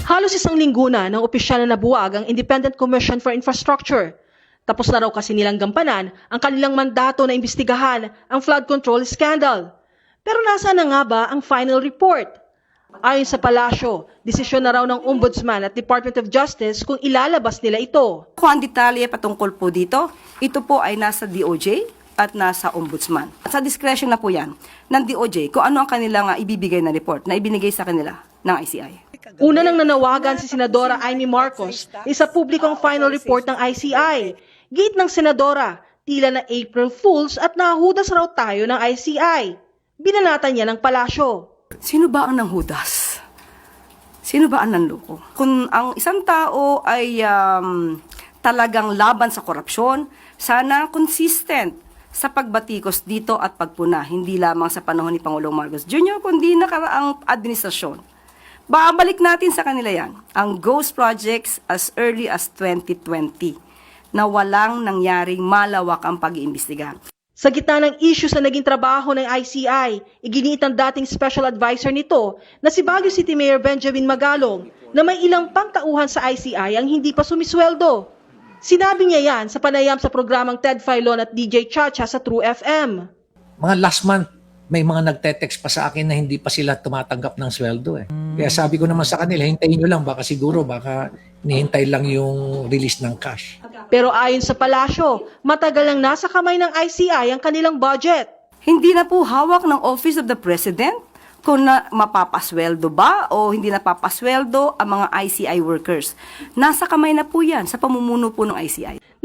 Halos isang linggo na ng opisyal na nabuwag ang Independent Commission for Infrastructure. Tapos na raw kasi nilang gampanan ang kanilang mandato na imbestigahan ang flood control scandal. Pero nasaan na nga ba ang final report? Ayon sa palasyo, desisyon na raw ng Ombudsman at Department of Justice kung ilalabas nila ito. Kung ang detalye patungkol po dito, ito po ay nasa DOJ at nasa Ombudsman. At sa discretion na po yan ng DOJ kung ano ang kanilang ibibigay na report na ibinigay sa kanila ng ICI. Una nang nanawagan si Senadora Amy Marcos sa publikong final report ng ICI. Gate ng Senadora, tila na April Fools at nahudas raw tayo ng ICI. Binanatan niya ng palasyo. Sino ba ang nanghudas? Sino ba ang nanloko? Kung ang isang tao ay talagang laban sa korupsyon, sana consistent sa pagbatikos dito at pagpuna, hindi lamang sa panahon ni Pangulong Marcos Jr., kundi nakaraang administrasyon. Babalik natin sa kanila yan, ang ghost projects as early as 2020, na walang nangyaring malawak ang pag-iimbestiga. Sa gitna ng issue sa naging trabaho ng ICI, iginiit ang dating special advisor nito na si Baguio City Mayor Benjamin Magalong na may ilang pangtauhan sa ICI ang hindi pa sumisweldo. Sinabi niya yan sa panayam sa programang Ted Filon at DJ Chacha sa True FM. Mga last month, may mga nagte-text pa sa akin na hindi pa sila tumatanggap ng sweldo. Kaya sabi ko naman sa kanila, hintayin nyo lang, baka nihintay lang yung release ng cash. Pero ayon sa palasyo, matagal nang nasa kamay ng ICI ang kanilang budget. Hindi na po hawak ng Office of the President kung mapapasweldo ba o hindi napapasweldo ang mga ICI workers. Nasa kamay na po yan sa pamumuno po ng ICI.